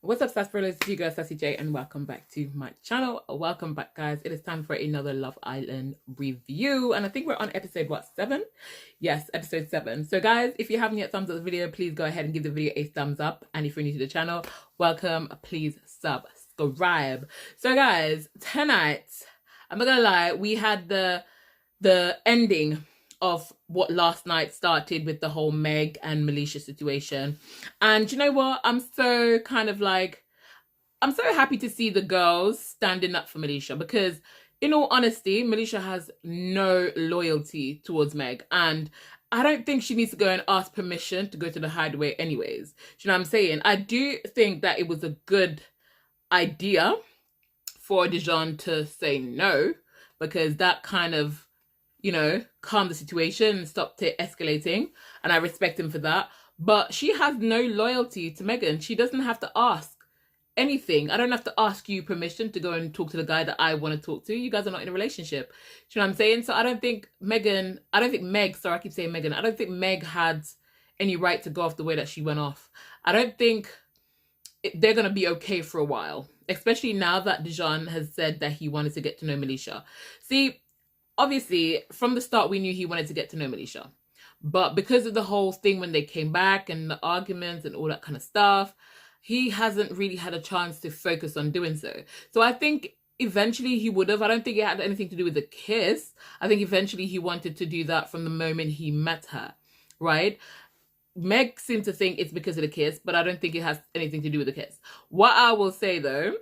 What's up, sarsaparillas? It's your girl, Sassy J, and welcome back to my channel. Welcome back, guys. It is time for another Love Island review, and I think we're on episode, what, 7? Yes, episode 7. So, guys, if you haven't yet thumbs up the video, please go ahead and give the video a thumbs up. And if you're new to the channel, welcome. Please subscribe. So, guys, tonight, I'm not gonna lie, we had the ending of what last night started with the whole Meg and Melisha situation. And you know what? I'm so happy to see the girls standing up for Melisha, because in all honesty, Melisha has no loyalty towards Meg. And I don't think she needs to go and ask permission to go to the hideaway anyways. Do you know what I'm saying? I do think that it was a good idea for Dijon to say no, because that kind of, calm the situation and stop it escalating. And I respect him for that. But she has no loyalty to Megan. She doesn't have to ask anything. I don't have to ask you permission to go and talk to the guy that I want to talk to. You guys are not in a relationship. Do you know what I'm saying? So I don't think Meg had any right to go off the way that she went off. I don't think they're going to be okay for a while, especially now that Dijon has said that he wanted to get to know Melisha. See, obviously, from the start, we knew he wanted to get to know Melisha. But because of the whole thing when they came back and the arguments and all that kind of stuff, he hasn't really had a chance to focus on doing so. So I think eventually he would have. I don't think it had anything to do with the kiss. I think eventually he wanted to do that from the moment he met her, right? Meg seemed to think it's because of the kiss, but I don't think it has anything to do with the kiss. What I will say, though,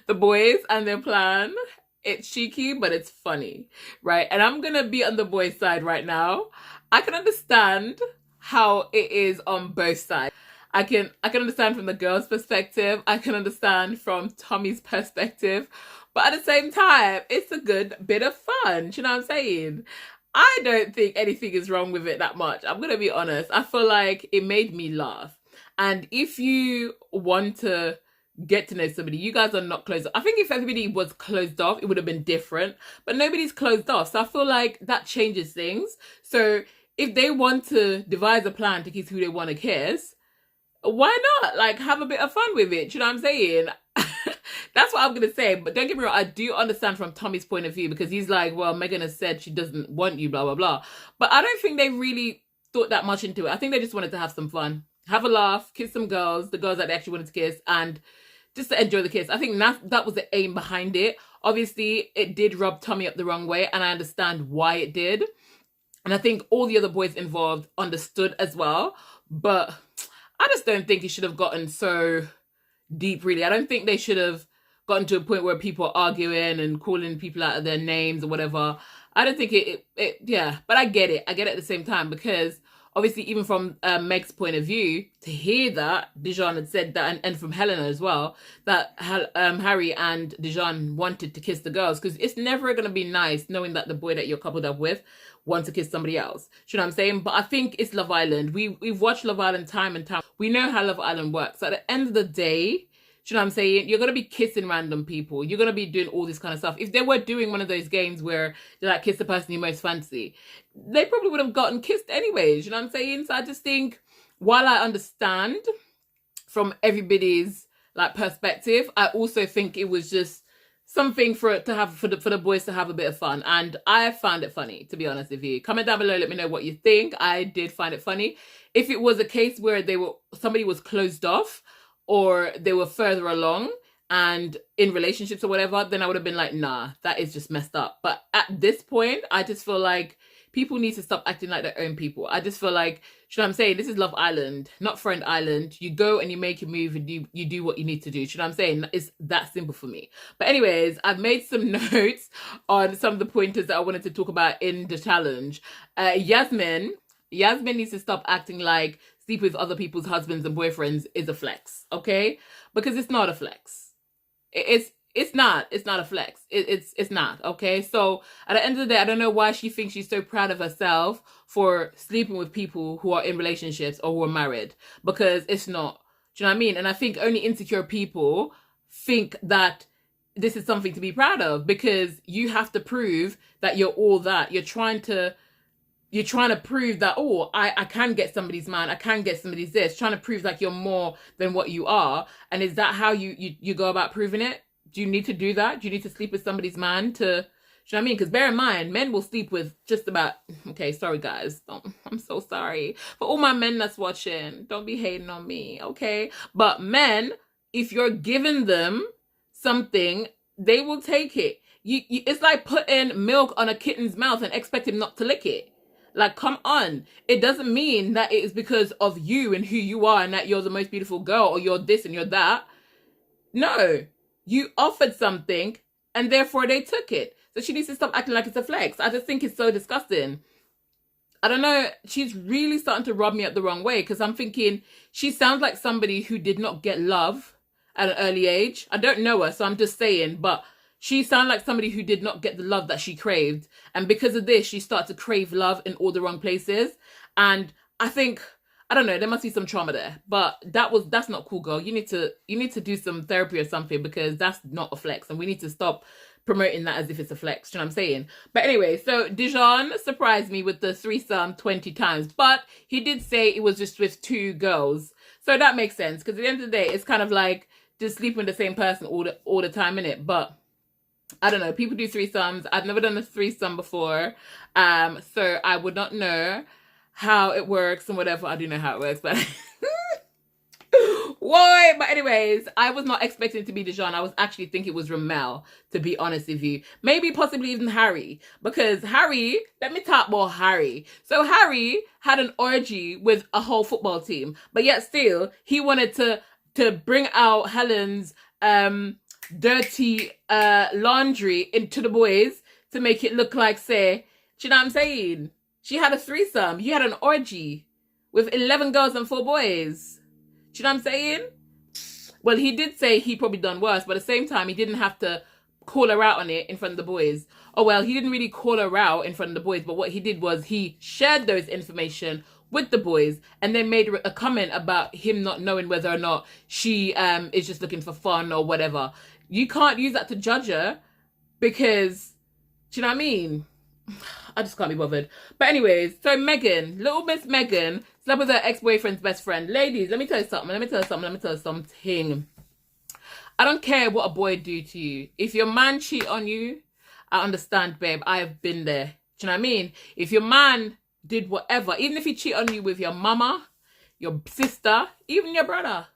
the boys and their plan, it's cheeky, but it's funny, right? And I'm gonna be on the boys' side right now. I can understand how it is on both sides. I can understand from the girl's perspective. I can understand from Tommy's perspective. But at the same time, it's a good bit of fun. Do you know what I'm saying? I don't think anything is wrong with it that much. I'm gonna be honest. I feel like it made me laugh. And if you want to get to know somebody, you guys are not closed off. I think if everybody was closed off, it would have been different, but nobody's closed off. So I feel like that changes things. So if they want to devise a plan to kiss who they want to kiss, why not? Like, have a bit of fun with it. Do you know what I'm saying? That's what I'm going to say. But don't get me wrong, I do understand from Tommy's point of view, because he's like, well, Megan has said she doesn't want you, blah, blah, blah. But I don't think they really thought that much into it. I think they just wanted to have some fun, have a laugh, kiss some girls, the girls that they actually wanted to kiss, and just to enjoy the kiss. I think that was the aim behind it. Obviously, it did rub Tommy up the wrong way, and I understand why it did. And I think all the other boys involved understood as well. But I just don't think it should have gotten so deep, really. I don't think they should have gotten to a point where people are arguing and calling people out of their names or whatever. I don't think yeah. But I get it. I get it at the same time, because obviously, even from Meg's point of view, to hear that Dijon had said that, and from Helena as well, that Harry and Dijon wanted to kiss the girls, because it's never going to be nice knowing that the boy that you're coupled up with wants to kiss somebody else. You know what I'm saying? But I think it's Love Island. We've watched Love Island time and time. We know how Love Island works. So at the end of the day, you know what I'm saying? You're going to be kissing random people. You're going to be doing all this kind of stuff. If they were doing one of those games where they like kiss the person you most fancy, they probably would have gotten kissed anyways. You know what I'm saying? So I just think, while I understand from everybody's like perspective, I also think it was just something for the boys to have a bit of fun. And I found it funny, to be honest with you. Comment down below, let me know what you think. I did find it funny. If it was a case where somebody was closed off, or they were further along and in relationships or whatever, then I would have been like, nah, that is just messed up. But at this point, I just feel like people need to stop acting like their own people. I just feel like, you know what I'm saying? This is Love Island, not Friend Island. You go and you make a move and you do what you need to do. You know what I'm saying? It's that simple for me. But anyways, I've made some notes on some of the pointers that I wanted to talk about in the challenge. Yasmin needs to stop acting like sleep with other people's husbands and boyfriends is a flex, okay? Because it's not a flex. It's not a flex. It's not, okay? So at the end of the day, I don't know why she thinks she's so proud of herself for sleeping with people who are in relationships or who are married, because it's not. Do you know what I mean? And I think only insecure people think that this is something to be proud of, because you have to prove that you're all that. You're trying to you're trying to prove that, oh, I can get somebody's man, I can get somebody's this, trying to prove like you're more than what you are. And is that how you go about proving it? Do you need to do that? Do you need to sleep with somebody's man to, you know what I mean? Because bear in mind, men will sleep with just about, okay, sorry guys, I'm so sorry. For all my men that's watching, don't be hating on me, okay? But men, if you're giving them something, they will take it. It's like putting milk on a kitten's mouth and expecting not to lick it. Like, come on. It doesn't mean that it is because of you and who you are and that you're the most beautiful girl or you're this and you're that. No. You offered something and therefore they took it. So she needs to stop acting like it's a flex. I just think it's so disgusting. I don't know. She's really starting to rub me up the wrong way because I'm thinking she sounds like somebody who did not get love at an early age. I don't know her, so I'm just saying, but she sounds like somebody who did not get the love that she craved. And because of this, she started to crave love in all the wrong places. And I think, I don't know, there must be some trauma there. But that's not cool, girl. You need to do some therapy or something because that's not a flex. And we need to stop promoting that as if it's a flex. You know what I'm saying? But anyway, so Dijon surprised me with the threesome 20 times. But he did say it was just with 2 girls. So that makes sense. Because at the end of the day, it's kind of like just sleeping with the same person all the time, innit? But I don't know. People do threesomes. I've never done a threesome before. So I would not know how it works and whatever. I do know how it works, but why? But anyways, I was not expecting it to be Dijon. I was actually thinking it was Ramel, to be honest with you. Maybe possibly even Harry. Because Harry, let me talk about Harry. So Harry had an orgy with a whole football team. But yet still, he wanted to bring out Helen's dirty laundry into the boys to make it look like, say, do you know what I'm saying? She had a threesome. You had an orgy with 11 girls and 4 boys. Do you know what I'm saying? Well, he did say he probably done worse, but at the same time, he didn't have to call her out on it in front of the boys. Oh, well, he didn't really call her out in front of the boys, but what he did was he shared those information with the boys and then made a comment about him not knowing whether or not she is just looking for fun or whatever. You can't use that to judge her because, do you know what I mean? I just can't be bothered. But anyways, so Megan, little Miss Megan, slept with her ex-boyfriend's best friend. Ladies, let me tell you something. I don't care what a boy do to you. If your man cheat on you, I understand, babe. I have been there. Do you know what I mean? If your man did whatever, even if he cheat on you with your mama, your sister, even your brother,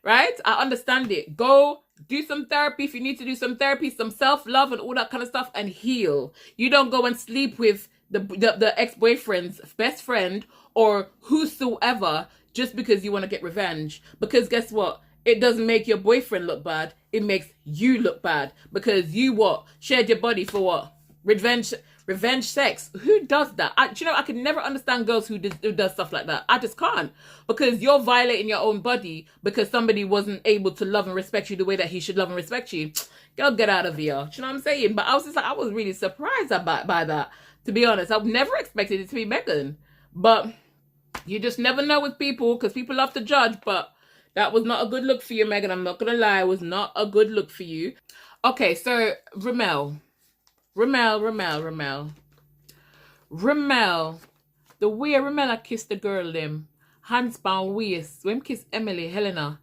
right? I understand it. Go do some therapy if you need to do some therapy, some self-love and all that kind of stuff and heal. You don't go and sleep with the ex-boyfriend's best friend or whosoever just because you want to get revenge. Because guess what? It doesn't make your boyfriend look bad. It makes you look bad because you what? Shared your body for what? Revenge sex. Who does that? Do you know, I can never understand girls who does stuff like that. I just can't. Because you're violating your own body because somebody wasn't able to love and respect you the way that he should love and respect you. Girl, get out of here. Do you know what I'm saying? But I was just like, I was really surprised by that. To be honest, I've never expected it to be Megan. But you just never know with people because people love to judge. But that was not a good look for you, Megan. I'm not going to lie. It was not a good look for you. Okay, so Ramel. The way Ramel kissed the girl them, hands down waist, when kiss Emily, Helena.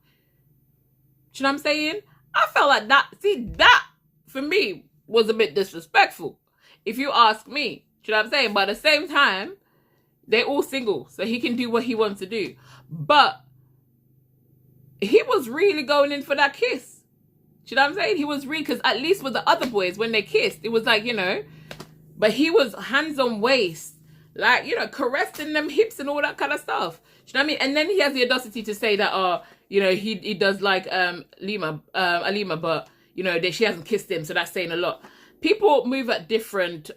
Do you know what I'm saying? I felt like that, see, that for me was a bit disrespectful, if you ask me. Do you know what I'm saying? But at the same time, they're all single, so he can do what he wants to do. But he was really going in for that kiss. Do you know what I'm saying? He was really, because at least with the other boys, when they kissed, it was like, you know, but he was hands on waist, like, you know, caressing them hips and all that kind of stuff. Do you know what I mean? And then he has the audacity to say that, you know, he does like Alima, but, you know, she hasn't kissed him, so that's saying a lot. People move at different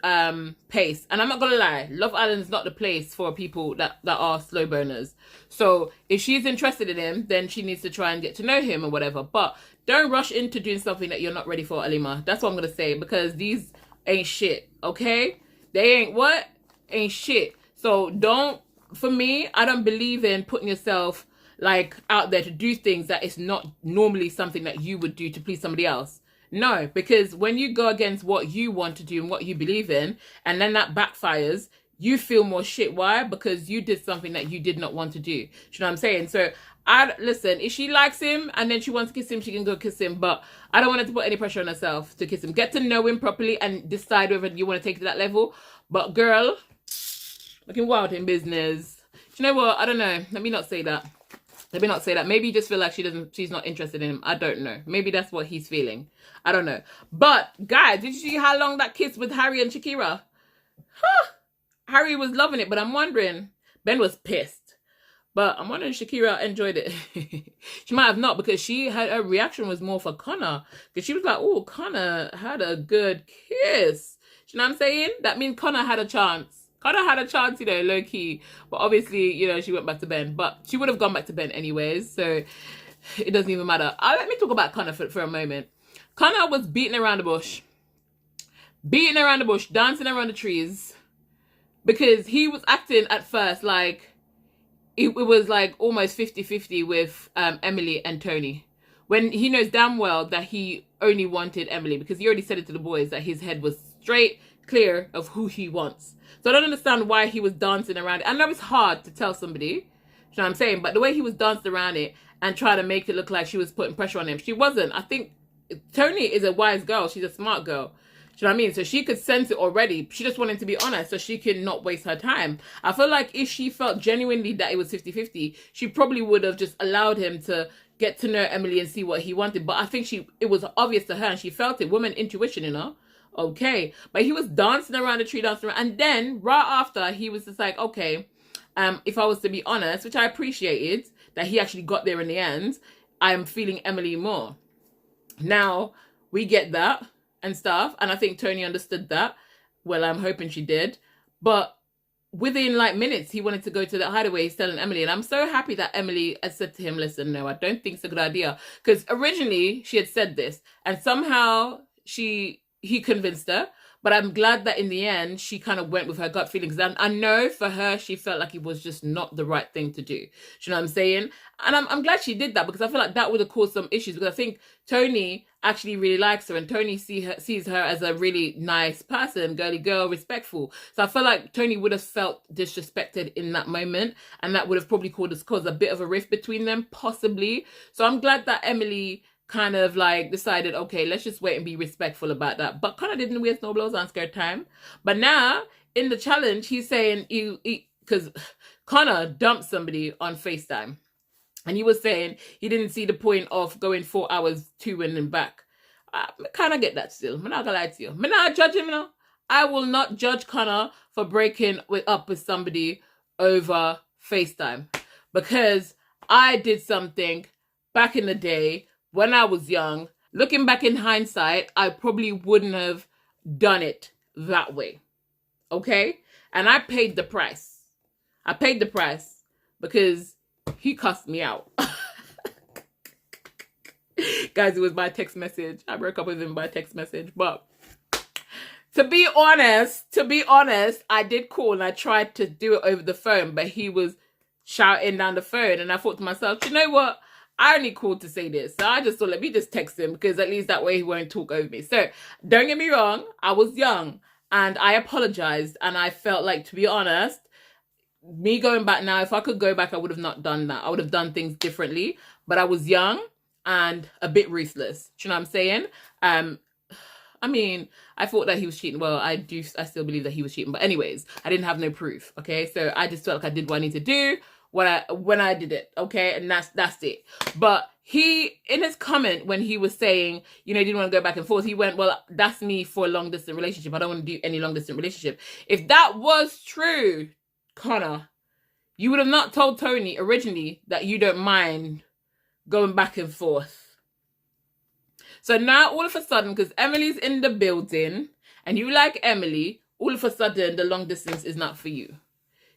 pace. And I'm not going to lie, Love Island is not the place for people that are slow burners. So if she's interested in him, then she needs to try and get to know him or whatever. But don't rush into doing something that you're not ready for, Alima. That's what I'm going to say, because these ain't shit, okay? They ain't what? Ain't shit. So don't, for me, I don't believe in putting yourself like out there to do things that is not normally something that you would do to please somebody else. No, because when you go against what you want to do and what you believe in, and then that backfires, you feel more shit. Why? Because you did something that you did not want to do. You know what I'm saying? So I listen, if she likes him and then she wants to kiss him, she can go kiss him. But I don't want her to put any pressure on herself to kiss him. Get to know him properly and decide whether you want to take it to that level. But girl, looking wild in business. Do you know what? I don't know. Let me not say that. Let me not say that. Maybe you just feel like she's not interested in him. I don't know. Maybe that's what he's feeling. I don't know. But guys, did you see how long that kiss with Harry and Shakira? Huh. Harry was loving it, but I'm wondering, Ben was pissed. But I'm wondering Shakira enjoyed it. She might have not, because her reaction was more for Connor. Because she was like, oh, Connor had a good kiss. You know what I'm saying? That means Connor had a chance. Connor had a chance, you know, low key. But obviously, you know, she went back to Ben. But she would have gone back to Ben anyways. So it doesn't even matter. Let me talk about Connor for a moment. Connor was beating around the bush. Beating around the bush, dancing around the trees. Because he was acting at first like it was like almost 50-50 with Emily and Tony. When he knows damn well that he only wanted Emily, because he already said it to the boys that his head was straight clear of who he wants. So I don't understand why he was dancing around it. I know it's hard to tell somebody, you know what I'm saying, but the way he was dancing around it and trying to make it look like she was putting pressure on him, she wasn't. I think Tony is a wise girl. She's a smart girl. Do you know what I mean? So she could sense it already. She just wanted to be honest so she could not waste her time. I feel like if she felt genuinely that it was 50-50, she probably would have just allowed him to get to know Emily and see what he wanted. But I think it was obvious to her and she felt it. Woman intuition, you know? Okay. But he was dancing around the tree, dancing around. And then right after, he was just like, okay, if I was to be honest, which I appreciated that he actually got there in the end, I'm feeling Emily more. Now, we get that and stuff, and I think Tony understood that. Well, I'm hoping she did. But within like minutes, he wanted to go to the hideaway. He's telling Emily, and I'm so happy that Emily had said to him, listen, no, I don't think it's a good idea. Because originally she had said this, and somehow he convinced her. But I'm glad that in the end, she kind of went with her gut feelings. And I know for her, she felt like it was just not the right thing to do. Do you know what I'm saying? And I'm glad she did that, because I feel like that would have caused some issues. Because I think Tony actually really likes her, and Tony sees her as a really nice person, girly girl, respectful. So I feel like Tony would have felt disrespected in that moment, and that would have probably caused a bit of a rift between them, possibly. So I'm glad that Emily kind of like decided, okay, let's just wait and be respectful about that. But Connor didn't waste no blows on scared time. But now in the challenge, he's saying because Connor dumped somebody on FaceTime, and he was saying he didn't see the point of going 4 hours to and back. I kind of get that still. I'm not gonna lie to you. I'm not judge him, you know. I will not judge Connor for breaking up with somebody over FaceTime, because I did something back in the day when I was young. Looking back in hindsight, I probably wouldn't have done it that way. Okay? And I paid the price. I paid the price because he cussed me out. Guys, it was by text message. I broke up with him by text message. But to be honest, I did call and I tried to do it over the phone, but he was shouting down the phone. And I thought to myself, you know what? I only called to say this. So I just thought, let me just text him, because at least that way he won't talk over me. So don't get me wrong. I was young and I apologized. And I felt like, to be honest, me going back now, if I could go back, I would have not done that. I would have done things differently. But I was young and a bit ruthless. Do you know what I'm saying? I mean, I thought that he was cheating. Well, I still believe that he was cheating. But anyways, I didn't have no proof. Okay. So I just felt like I did what I need to do when I did it, okay? And that's it. But he, in his comment, when he was saying, you know, he didn't want to go back and forth, he went, well, that's me for a long-distance relationship. I don't want to do any long-distance relationship. If that was true, Connor, you would have not told Tony originally that you don't mind going back and forth. So now, all of a sudden, because Emily's in the building, and you like Emily, all of a sudden, the long distance is not for you. Do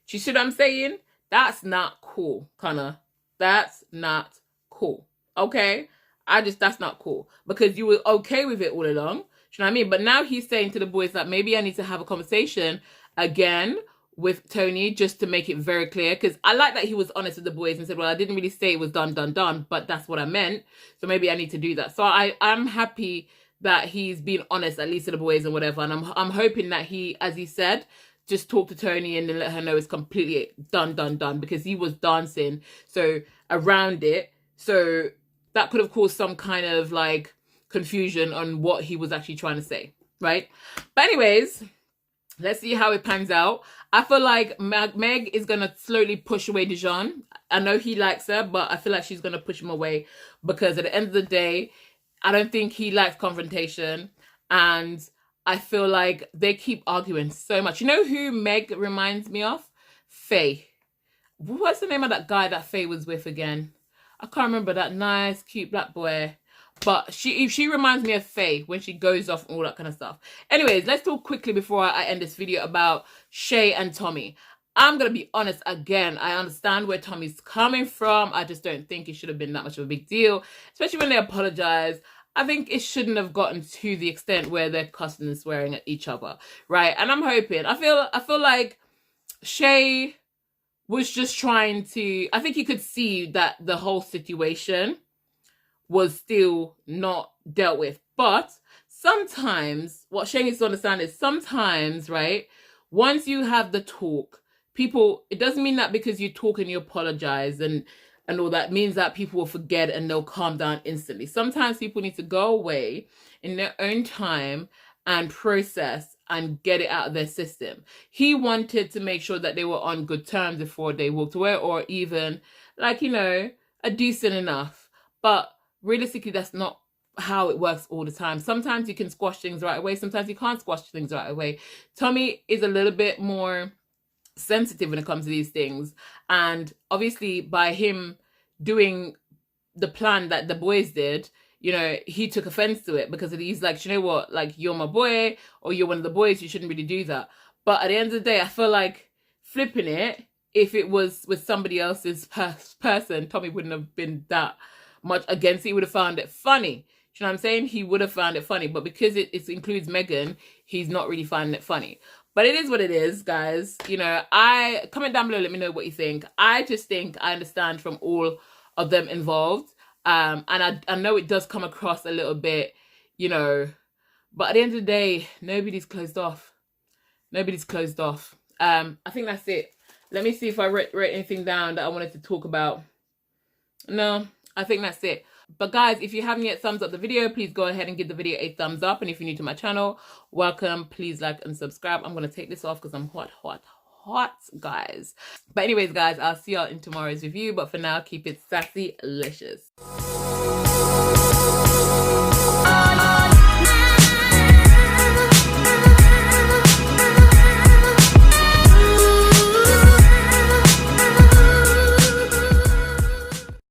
you see what I'm saying? That's not cool, Connor. That's not cool. Okay? That's not cool. Because you were okay with it all along. Do you know what I mean? But now he's saying to the boys that maybe I need to have a conversation again with Tony, just to make it very clear. Because I like that he was honest with the boys and said, well, I didn't really say it was done, but that's what I meant. So maybe I need to do that. So I'm happy that he's been honest, at least to the boys and whatever. And I'm hoping that he, as he said, just talk to Tony and then let her know it's completely done, because he was dancing so around it. So that could have caused some kind of like confusion on what he was actually trying to say, right? But anyways, let's see how it pans out. I feel like Meg is going to slowly push away Dijon. I know he likes her, but I feel like she's going to push him away because at the end of the day, I don't think he likes confrontation. And I feel like they keep arguing so much. You know who Meg reminds me of? Faye. What's the name of that guy that Faye was with again? I can't remember, that nice, cute black boy. But she reminds me of Faye when she goes off and all that kind of stuff. Anyways, let's talk quickly before I end this video about Shea and Tommy. I'm going to be honest again. I understand where Tommy's coming from. I just don't think it should have been that much of a big deal, especially when they apologize. I think it shouldn't have gotten to the extent where they're cussing and swearing at each other, right? And I'm hoping. I feel like Shea was just trying to. I think he could see that the whole situation was still not dealt with. But sometimes, what Shea needs to understand is sometimes, right, once you have the talk, people, it doesn't mean that because you talk and you apologize and all that means that people will forget and they'll calm down instantly. Sometimes people need to go away in their own time and process and get it out of their system. He wanted to make sure that they were on good terms before they walked away, or even like, you know, a decent enough. But realistically, that's not how it works all the time. Sometimes you can squash things right away. Sometimes you can't squash things right away. Tommy is a little bit more sensitive when it comes to these things. And obviously by him doing the plan that the boys did, you know, he took offense to it because he's like, you know what, like, you're my boy or you're one of the boys, you shouldn't really do that. But at the end of the day, I feel like flipping it, if it was with somebody else's person, Tommy wouldn't have been that much against it. He would have found it funny. You know what I'm saying? He would have found it funny. But because it includes Megan, he's not really finding it funny. But it is what it is, guys. You know, comment down below, let me know what you think. I just think I understand from all of them involved. And I know it does come across a little bit, you know, but at the end of the day, nobody's closed off. Nobody's closed off. I think that's it. Let me see if I wrote anything down that I wanted to talk about. No, I think that's it. But guys, if you haven't yet thumbs up the video, please go ahead and give the video a thumbs up. And if you're new to my channel, welcome. Please like and subscribe. I'm going to take this off because I'm hot, guys. But anyways, guys, I'll see y'all in tomorrow's review. But for now, keep it sassy-licious.